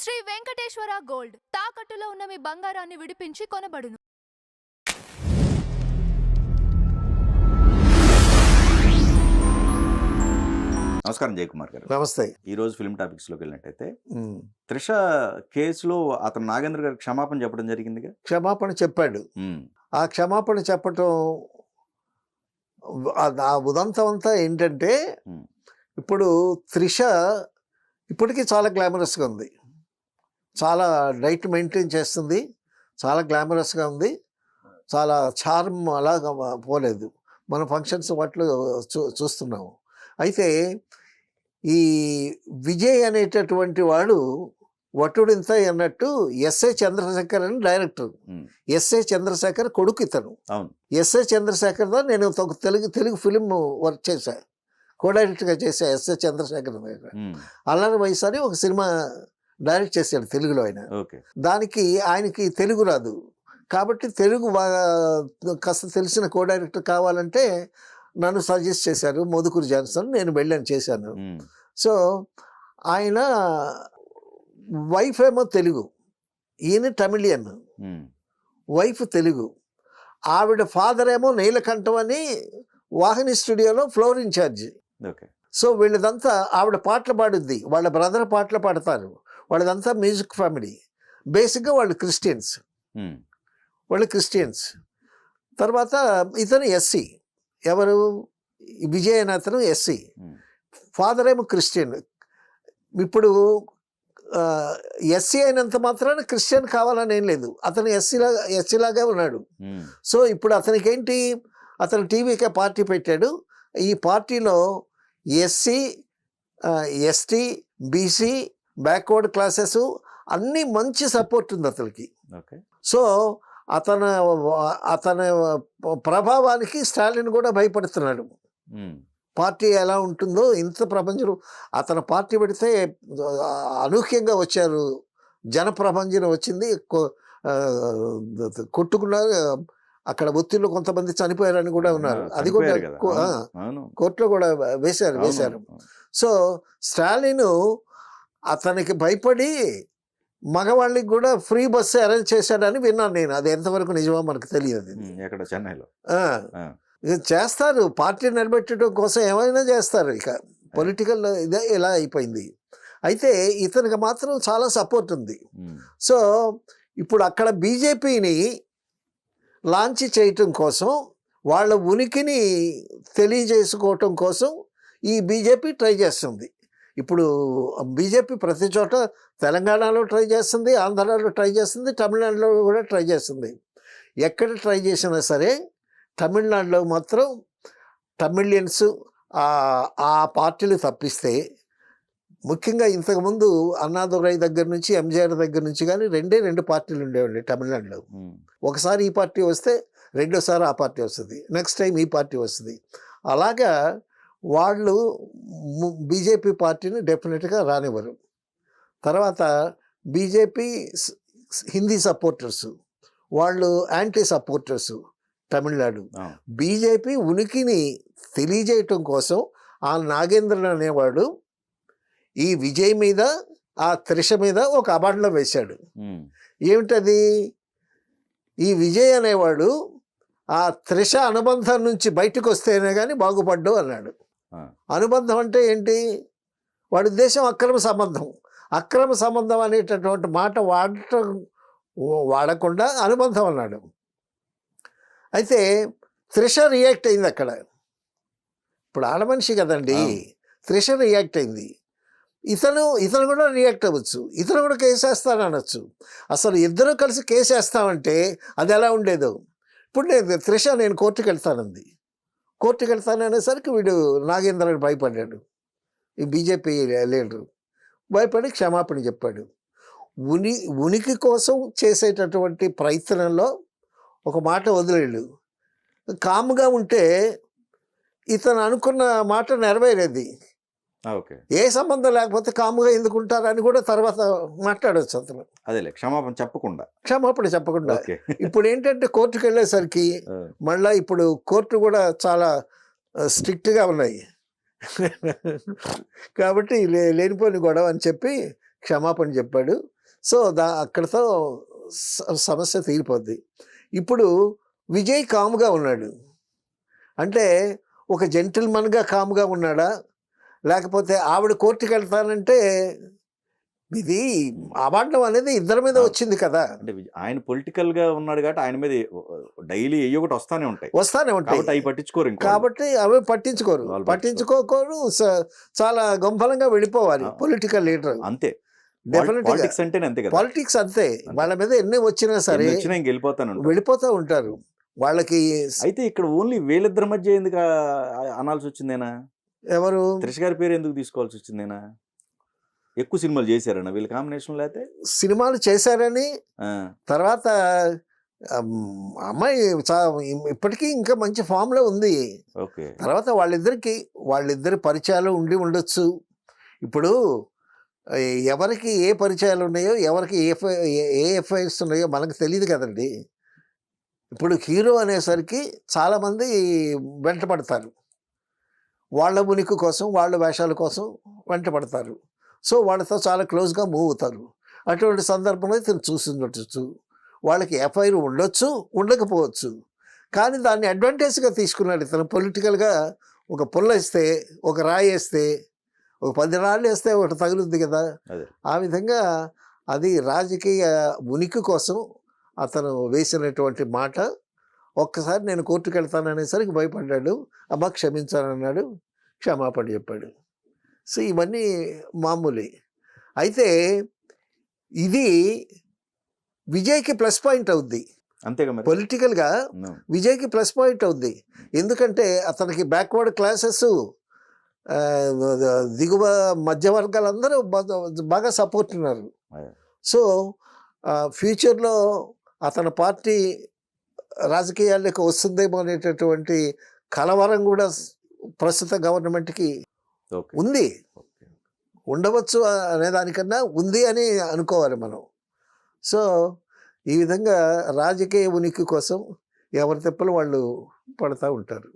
Shri Venkateswara gold తాకట్టులో ఉన్న మీ బంగారాన్ని విడిపించి కొనబడును. నమస్కారం జయకుమార్ గారు. నమస్తే. ఈరోజు ఫిల్మ్ టాపిక్స్లోకి వెళ్ళినట్టయితే త్రిష కేసులో అతను నాగేంద్ర గారికి క్షమాపణ చెప్పడం జరిగిందిగా. క్షమాపణ చెప్పాడు. ఆ క్షమాపణ చెప్పటం ఆ ఉదంతం అంతా ఏంటంటే, ఇప్పుడు త్రిష ఇప్పటికీ చాలా గ్లామరస్గా ఉంది, చాలా డైట్ మెయింటైన్ చేస్తుంది, చాలా గ్లామరస్గా ఉంది, చాలా చార్మ్ అలాగా పోలేదు. మన ఫంక్షన్స్ వాటిలో చూస్తున్నాము. అయితే ఈ విజయ్ అనేటటువంటి వాడు వటుడింత అన్నట్టు ఎస్ఏ చంద్రశేఖర్ అని డైరెక్టర్. ఎస్ఏ చంద్రశేఖర్ కొడుకు ఇతను. ఎస్ఏ చంద్రశేఖర్తో నేను ఒక తెలుగు ఫిలిం వర్క్ చేశా, కో డైరెక్టర్గా చేశా. ఎస్ఏ చంద్రశేఖర్ దగ్గర అల్లరి వయసు అని ఒక సినిమా డైరెక్ట్ చేశాడు తెలుగులో. ఆయన దానికి ఆయనకి తెలుగు రాదు కాబట్టి తెలుగు కాస్త తెలిసిన కో డైరెక్టర్ కావాలంటే నన్ను సజెస్ట్ చేశారు, మోదుకూరి జాన్సన్. నేను వెళ్ళాను, చేశాను. సో ఆయన వైఫ్ ఏమో తెలుగు, ఈయన తమిళియన్, వైఫ్ తెలుగు. ఆవిడ ఫాదర్ ఏమో నీలకంఠం అని వాహిని స్టూడియోలో ఫ్లోర్ ఇన్ఛార్జ్. సో వీళ్ళదంతా ఆవిడ పాటలు పాడుద్ది, వాళ్ళ బ్రదర్ పాటలు పాడతారు. వాళ్ళదంతా మ్యూజిక్ ఫ్యామిలీ. బేసిక్గా వాళ్ళు క్రిస్టియన్స్. తర్వాత ఇతను ఎస్సీ. ఎవరు? విజయ్ అనే అతను ఎస్సీ, ఫాదర్ ఏమో క్రిస్టియన్. ఇప్పుడు ఎస్సీ అయినంత మాత్రాన క్రిస్టియన్ కావాలని ఏం లేదు, అతను ఎస్సీలాగా ఉన్నాడు. సో ఇప్పుడు అతనికి ఏంటి, అతను టీవీకే పార్టీ పెట్టాడు. ఈ పార్టీలో SC, ST, BC, backward classes అన్నీ మంచి సపోర్ట్ ఉంది అతనికి. సో అతని ప్రభావానికి స్టాలిన్ కూడా భయపడుతున్నాడు. పార్టీ ఎలా ఉంటుందో ఇంత ప్రపంచం. అతను పార్టీ పెడితే అనూహ్యంగా వచ్చారు, జనప్రపంచం వచ్చింది, కొట్టుకున్నారు. అక్కడ ఒత్తిళ్ళు కొంతమంది చనిపోయారని కూడా ఉన్నారు. అది కూడా కోర్టులో కూడా వేశారు. సో స్టాలిన్ అతనికి భయపడి మగవాళ్ళకి కూడా ఫ్రీ బస్సు అరేంజ్ చేశాడని విన్నాను నేను. అది ఎంతవరకు నిజమో మనకు తెలియదు. చెన్నైలో చేస్తారు, పార్టీ నిలబెట్టడం కోసం ఏమైనా చేస్తారు. ఇక పొలిటికల్ ఇదే ఇలా అయిపోయింది. అయితే ఇతనికి మాత్రం చాలా సపోర్ట్ ఉంది. సో ఇప్పుడు అక్కడ బీజేపీని లాంచ్ చేయటం కోసం, వాళ్ళ ఉనికిని తెలియజేసుకోవటం కోసం ఈ బీజేపీ ట్రై చేస్తుంది. ఇప్పుడు బీజేపీ ప్రతి చోట, తెలంగాణలో ట్రై చేస్తుంది, ఆంధ్రాలో ట్రై చేస్తుంది, తమిళనాడులో కూడా ట్రై చేస్తుంది. ఎక్కడ ట్రై చేసినా సరే తమిళనాడులో మాత్రం తమిళియన్స్ ఆ పార్టీలు తప్పిస్తే, ముఖ్యంగా ఇంతకుముందు అన్నాదురై దగ్గర నుంచి ఎంజీఆర్ దగ్గర నుంచి కానీ రెండు పార్టీలు ఉండేవండి తమిళనాడులో. ఒకసారి ఈ పార్టీ వస్తే రెండోసారి ఆ పార్టీ వస్తుంది, నెక్స్ట్ టైం ఈ పార్టీ వస్తుంది. అలాగా వాళ్ళు బీజేపీ పార్టీని డెఫినెట్గా రానివ్వరు. తర్వాత బీజేపీ హిందీ సపోర్టర్స్, వాళ్ళు యాంటీ సపోర్టర్స్ తమిళనాడు. బీజేపీ ఉనికిని తెలియజేయటం కోసం ఆ నాగేంద్రన్ అనేవాడు ఈ విజయ్ మీద, ఆ త్రిష మీద ఒక అబాండంలో వేశాడు. ఏమిటది? ఈ విజయ్ అనేవాడు ఆ త్రిష అనుబంధం నుంచి బయటకు వస్తేనే కానీ బాగుపడ్డు అన్నాడు. అనుబంధం అంటే ఏంటి? వాడి ఉద్దేశం అక్రమ సంబంధం. అక్రమ సంబంధం అనేటటువంటి మాట వాడకుండా అనుబంధం అన్నాడు. అయితే త్రిష రియాక్ట్ అయింది అక్కడ. ఇప్పుడు ఆడమనిషి కదండి, త్రిష రియాక్ట్ అయింది. ఇతను కూడా రియాక్ట్ అవ్వచ్చు, ఇతను కూడా కేసు వేస్తాను అనొచ్చు. అసలు ఇద్దరు కలిసి కేసు వేస్తామంటే అది ఎలా ఉండేదో. ఇప్పుడు త్రిష నేను కోర్టుకు వెళ్తాననేసరికి వీడు నాగేంద్రని భయపడ్డాడు. ఈ బీజేపీ లీడరు భయపడి క్షమాపణ చెప్పాడు. ఉనికి కోసం చేసేటటువంటి ప్రయత్నంలో ఒక మాట వదిలేడు. కాముగా ఉంటే ఇతను అనుకున్న మాట నెరవేరేది. ఏ సంబంధం లేకపోతే కాముగా ఎందుకుంటారని కూడా తర్వాత మాట్లాడవచ్చు అతను. అదే క్షమాపణ చెప్పకుండా. ఇప్పుడు ఏంటంటే కోర్టుకు వెళ్ళేసరికి మళ్ళీ ఇప్పుడు కోర్టు కూడా చాలా స్ట్రిక్ట్గా ఉన్నాయి కాబట్టి లేనిపోని గొడవ అని చెప్పి క్షమాపణ చెప్పాడు. సో అక్కడితో సమస్య తీరిపోద్ది. ఇప్పుడు విజయ్ కామ్గా ఉన్నాడు అంటే ఒక జెంటిల్మన్గా కామ్గా ఉన్నాడా, లేకపోతే ఆవిడ కోర్టుకి వెళ్తానంటే ఇది అవాండం అనేది ఇద్దరి మీద వచ్చింది కదా. అంటే ఆయన పొలిటికల్ గా ఉన్నాడు కాబట్టి ఆయన మీద డైలీ ఏ ఒకటి వస్తానే ఉంటాయి కాబట్టి అవి పట్టించుకోరు కాబట్టి అవి పట్టించుకోరు చాలా గొంపలంగా వెళ్ళిపోవాలి పొలిటికల్ లీడర్. అంతే, డెఫినెట్ అంటేనే అంతే కదా, పాలిటిక్స్ అంతే. వాళ్ళ మీద ఎన్ని వచ్చినా సరే వెళ్ళిపోతూ ఉంటారు వాళ్ళకి. అయితే ఇక్కడ ఓన్లీ వీళ్ళిద్దరి మధ్య ఎందుకు అనాల్సి వచ్చిందేనా? ఎవరు త్రిష గారి పేరు ఎందుకు తీసుకోవాల్సి వచ్చిందేనా? ఎక్కువ సినిమాలు చేశారన్న వీళ్ళ కాంబినేషన్ లేకపోతే సినిమాలు చేశారని తర్వాత అమ్మాయి ఇప్పటికీ ఇంకా మంచి ఫామ్ లో ఉంది. తర్వాత వాళ్ళిద్దరి పరిచయాలు ఉండి ఉండొచ్చు. ఇప్పుడు ఎవరికి ఏ పరిచయాలు ఉన్నాయో ఎవరికి ఏ ఎఫ్ఐఆర్స్ ఉన్నాయో మనకు తెలియదు కదండి. ఇప్పుడు హీరో అనేసరికి చాలామంది వెంటపడతారు, వాళ్ళ ఉనికి కోసం వాళ్ళ వేషాల కోసం వెంటపడతారు. సో వాళ్ళతో చాలా క్లోజ్గా మూవ్ అవుతారు. అటువంటి సందర్భంలో ఇతను చూసి వాళ్ళకి ఎఫ్ఐఆర్ ఉండొచ్చు, ఉండకపోవచ్చు. కానీ దాన్ని అడ్వాంటేజ్గా తీసుకున్నాడు ఇతను. పొలిటికల్గా ఒక పుల్ల వేస్తే, ఒక రాయి వేస్తే, ఒక 10 రాళ్ళు వేస్తే ఒకటి తగులుద్ది కదా. ఆ విధంగా అది రాజకీయ ఉనికి కోసం అతను వేసినటువంటి మాట. ఒక్కసారి నేను కోర్టుకు వెళ్తాననేసరికి భయపడ్డాడు. అమ్మ క్షమించానన్నాడు, క్షమాపణ చెప్పాడు. సో ఇవన్నీ మామూలే. అయితే ఇది విజయ్కి ప్లస్ పాయింట్ అవుద్ది, పొలిటికల్గా విజయ్కి ప్లస్ పాయింట్ అవుద్ది. ఎందుకంటే అతనికి బ్యాక్వర్డ్ క్లాసెస్, దిగువ మధ్య వర్గాలందరూ బాగా సపోర్ట్ ఉన్నారు. సో ఫ్యూచర్లో అతని పార్టీ రాజకీయాల్లోకి వస్తుందేమో అనేటటువంటి కలవరం కూడా ప్రస్తుత గవర్నమెంట్కి ఉంది. ఉండవచ్చు అనే దానికన్నా ఉంది అని అనుకోవాలి మనం. సో ఈ విధంగా రాజకీయ ఉనికి కోసం ఎవరి తెప్పలు వాళ్ళు పడుతూ ఉంటారు.